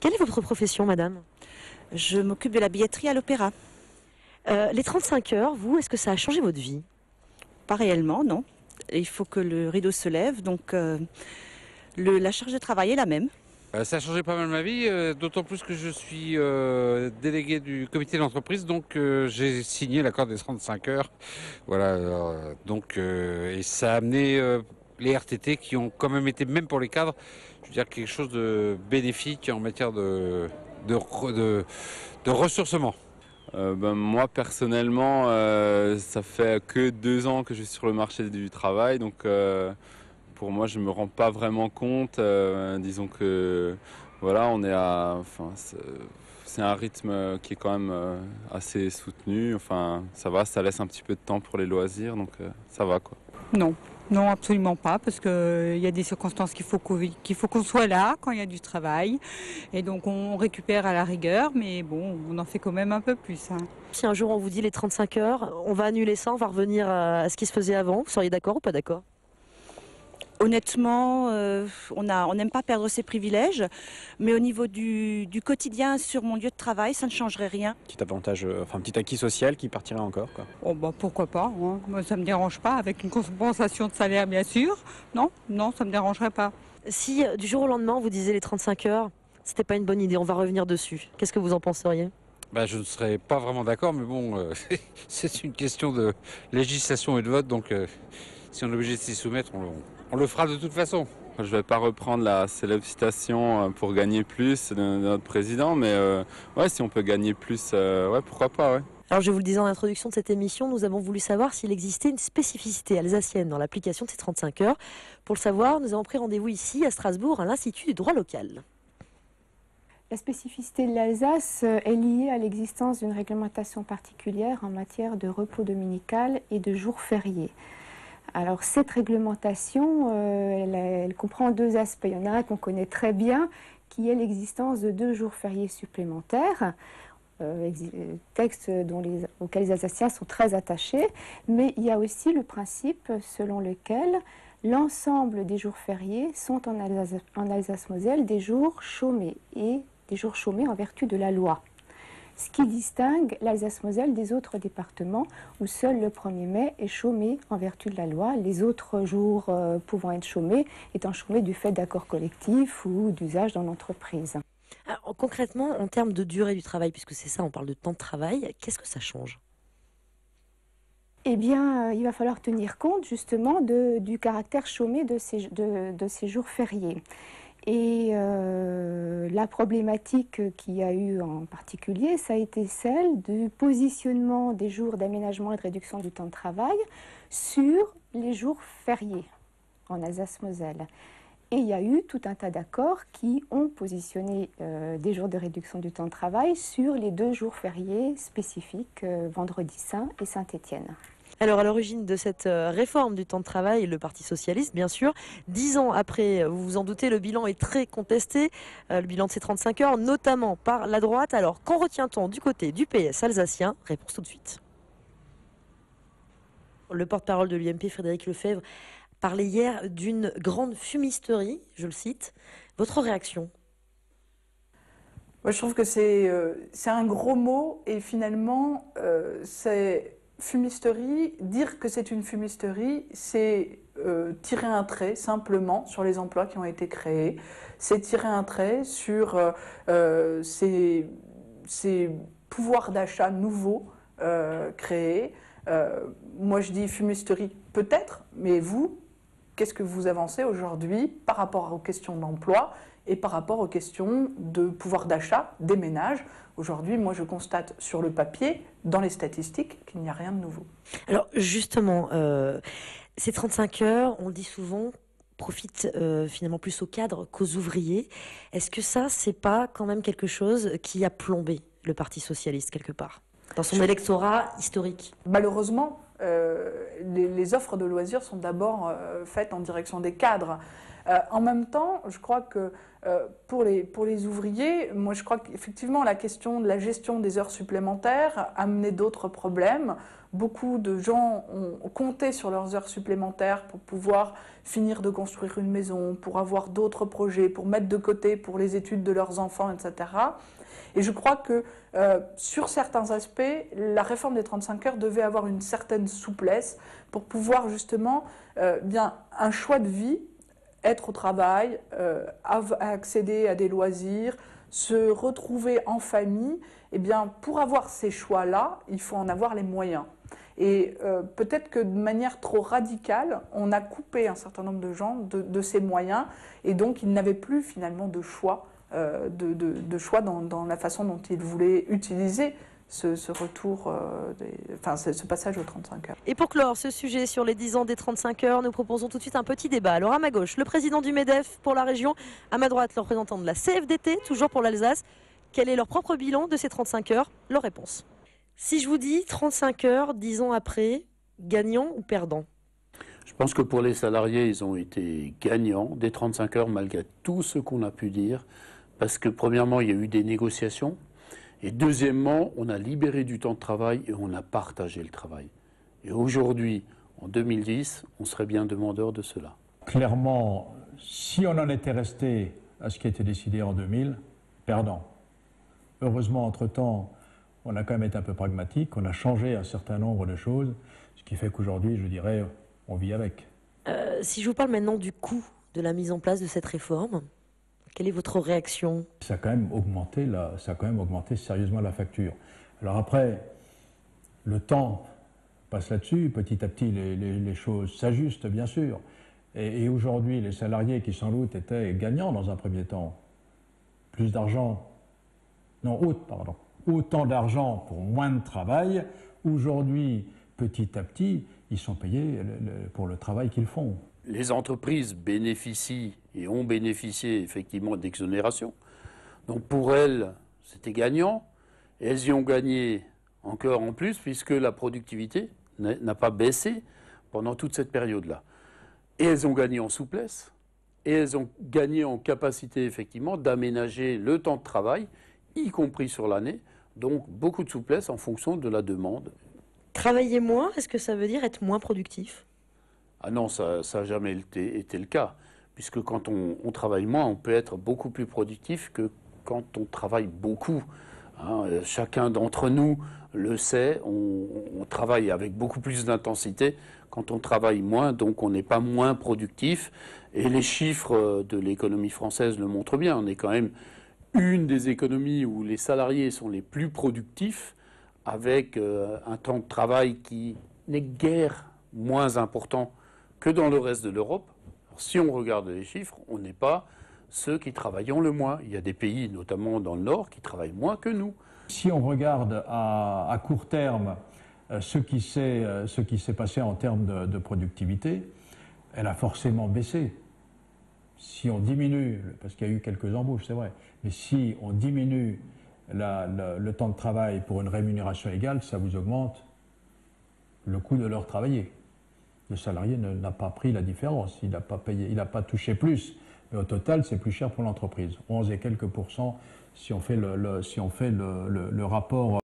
Quelle est votre profession, madame? Je m'occupe de la billetterie à l'opéra. Les 35 heures, vous, est-ce que ça a changé votre vie? Pas réellement, non. Il faut que le rideau se lève, donc la charge de travail est la même. Ça a changé pas mal ma vie, d'autant plus que je suis délégué du comité d'entreprise, donc j'ai signé l'accord des 35 heures. Voilà, et ça a amené les RTT qui ont quand même été, même pour les cadres, je veux dire quelque chose de bénéfique en matière de ressourcement. Moi personnellement, ça fait que 2 ans que je suis sur le marché du travail, donc pour moi je me rends pas vraiment compte. Disons que voilà, c'est un rythme qui est quand même assez soutenu. Enfin, ça va, ça laisse un petit peu de temps pour les loisirs, donc ça va quoi. Non, non, absolument pas, parce qu'il y a des circonstances qu'il faut qu'on soit là quand il y a du travail. Et donc on récupère à la rigueur, mais bon, on en fait quand même un peu plus. Si un jour on vous dit les 35 heures, on va annuler ça, on va revenir à ce qui se faisait avant, vous seriez d'accord ou pas d'accord? Honnêtement, on n'aime pas perdre ses privilèges, mais au niveau du quotidien sur mon lieu de travail, ça ne changerait rien. Petit avantage, un petit acquis social qui partirait encore, quoi. Oh, pourquoi pas, hein. Moi, ça me dérange pas, avec une compensation de salaire bien sûr. Non, non, ça me dérangerait pas. Si du jour au lendemain on vous disait les 35 heures, c'était pas une bonne idée, on va revenir dessus. Qu'est-ce que vous en penseriez? Je ne serais pas vraiment d'accord, mais bon, c'est une question de législation et de vote, donc si on est obligé de s'y soumettre, on le fera de toute façon. Je vais pas reprendre la célèbre citation pour gagner plus de notre président, mais ouais, si on peut gagner plus, ouais, pourquoi pas, ouais. Alors je vous le disais en introduction de cette émission, nous avons voulu savoir s'il existait une spécificité alsacienne dans l'application de ces 35 heures. Pour le savoir, nous avons pris rendez-vous ici à Strasbourg à l'Institut du droit local. La spécificité de l'Alsace est liée à l'existence d'une réglementation particulière en matière de repos dominical et de jours fériés. Alors cette réglementation, elle comprend 2 aspects. Il y en a un qu'on connaît très bien, qui est l'existence de 2 jours fériés supplémentaires, texte auxquels les Alsaciens sont très attachés, mais il y a aussi le principe selon lequel l'ensemble des jours fériés sont en Alsace-Moselle des jours chômés, et des jours chômés en vertu de la loi. Ce qui distingue l'Alsace-Moselle des autres départements où seul le 1er mai est chômé en vertu de la loi, les autres jours pouvant être chômés étant chômés du fait d'accords collectifs ou d'usage dans l'entreprise. Alors, concrètement, en termes de durée du travail, puisque c'est ça, on parle de temps de travail, qu'est-ce que ça change? Eh bien, il va falloir tenir compte justement du caractère chômé de ces jours fériés. Et la problématique qu'il y a eu en particulier, ça a été celle du positionnement des jours d'aménagement et de réduction du temps de travail sur les jours fériés en Alsace-Moselle. Et il y a eu tout un tas d'accords qui ont positionné des jours de réduction du temps de travail sur les 2 jours fériés spécifiques, Vendredi Saint et Saint-Étienne. Alors à l'origine de cette réforme du temps de travail, le Parti socialiste, bien sûr. 10 ans après, vous vous en doutez, le bilan est très contesté, le bilan de ces 35 heures, notamment par la droite. Alors qu'en retient-on du côté du PS alsacien? Réponse tout de suite. Le porte-parole de l'UMP, Frédéric Lefebvre, parlait hier d'une grande fumisterie, je le cite. Votre réaction? Moi, je trouve que c'est un gros mot, et finalement, c'est fumisterie. Dire que c'est une fumisterie, c'est tirer un trait simplement sur les emplois qui ont été créés. C'est tirer un trait sur ces pouvoirs d'achat nouveaux créés. Moi, je dis fumisterie peut-être, mais vous, qu'est-ce que vous avancez aujourd'hui par rapport aux questions d'emploi et par rapport aux questions de pouvoir d'achat des ménages? Aujourd'hui, moi, je constate sur le papier, dans les statistiques, qu'il n'y a rien de nouveau. Alors, justement, ces 35 heures, on le dit souvent, profitent finalement plus aux cadres qu'aux ouvriers. Est-ce que ça, c'est pas quand même quelque chose qui a plombé le Parti socialiste quelque part, dans son électorat historique? Malheureusement, les offres de loisirs sont d'abord faites en direction des cadres. En même temps, je crois que pour les ouvriers, moi je crois qu'effectivement la question de la gestion des heures supplémentaires a amené d'autres problèmes. Beaucoup de gens ont compté sur leurs heures supplémentaires pour pouvoir finir de construire une maison, pour avoir d'autres projets, pour mettre de côté pour les études de leurs enfants, etc. Et je crois que sur certains aspects, la réforme des 35 heures devait avoir une certaine souplesse pour pouvoir justement bien un choix de vie, être au travail, accéder à des loisirs, se retrouver en famille. Eh bien, pour avoir ces choix-là, il faut en avoir les moyens. Et peut-être que de manière trop radicale, on a coupé un certain nombre de gens de ces moyens, et donc ils n'avaient plus finalement de choix, choix dans la façon dont ils voulaient utiliser ce retour, ce passage aux 35 heures. Et pour clore ce sujet sur les 10 ans des 35 heures, nous proposons tout de suite un petit débat. Alors à ma gauche, le président du MEDEF pour la région, à ma droite, le représentant de la CFDT, toujours pour l'Alsace. Quel est leur propre bilan de ces 35 heures? Leur réponse. Si je vous dis 35 heures, 10 ans après, gagnant ou perdant? Je pense que pour les salariés, ils ont été gagnants des 35 heures malgré tout ce qu'on a pu dire. Parce que premièrement, il y a eu des négociations. Et deuxièmement, on a libéré du temps de travail et on a partagé le travail. Et aujourd'hui, en 2010, on serait bien demandeur de cela. Clairement, si on en était resté à ce qui a été décidé en 2000, perdant. Heureusement, entre-temps, on a quand même été un peu pragmatique, on a changé un certain nombre de choses, ce qui fait qu'aujourd'hui, je dirais, on vit avec. Si je vous parle maintenant du coût de la mise en place de cette réforme, quelle est votre réaction? Ça a quand même augmenté sérieusement la facture. Alors après, le temps passe là-dessus, petit à petit les choses s'ajustent bien sûr. Et aujourd'hui, les salariés qui sans doute étaient gagnants dans un premier temps, plus d'argent, autant d'argent pour moins de travail, aujourd'hui, petit à petit, ils sont payés pour le travail qu'ils font. Les entreprises bénéficient et ont bénéficié effectivement d'exonération. Donc pour elles, c'était gagnant. Et elles y ont gagné encore en plus puisque la productivité n'a pas baissé pendant toute cette période-là. Et elles ont gagné en souplesse et elles ont gagné en capacité effectivement d'aménager le temps de travail, y compris sur l'année. Donc beaucoup de souplesse en fonction de la demande. Travailler moins, est-ce que ça veut dire être moins productif? Ah non, ça n'a jamais été le cas, puisque quand on travaille moins, on peut être beaucoup plus productif que quand on travaille beaucoup. Hein, chacun d'entre nous le sait, on travaille avec beaucoup plus d'intensité quand on travaille moins, donc on n'est pas moins productif. Et les chiffres de l'économie française le montrent bien, on est quand même une des économies où les salariés sont les plus productifs, avec un temps de travail qui n'est guère moins important que dans le reste de l'Europe. Si on regarde les chiffres, on n'est pas ceux qui travaillent le moins. Il y a des pays, notamment dans le Nord, qui travaillent moins que nous. Si on regarde à court terme ce qui s'est passé en termes de productivité, elle a forcément baissé. Si on diminue, parce qu'il y a eu quelques embauches, c'est vrai, mais si on diminue le temps de travail pour une rémunération égale, ça vous augmente le coût de leur travailler. Le salarié n'a pas pris la différence, il n'a pas payé, il n'a pas touché plus, mais au total c'est plus cher pour l'entreprise, 11 et quelques pourcents si on fait le rapport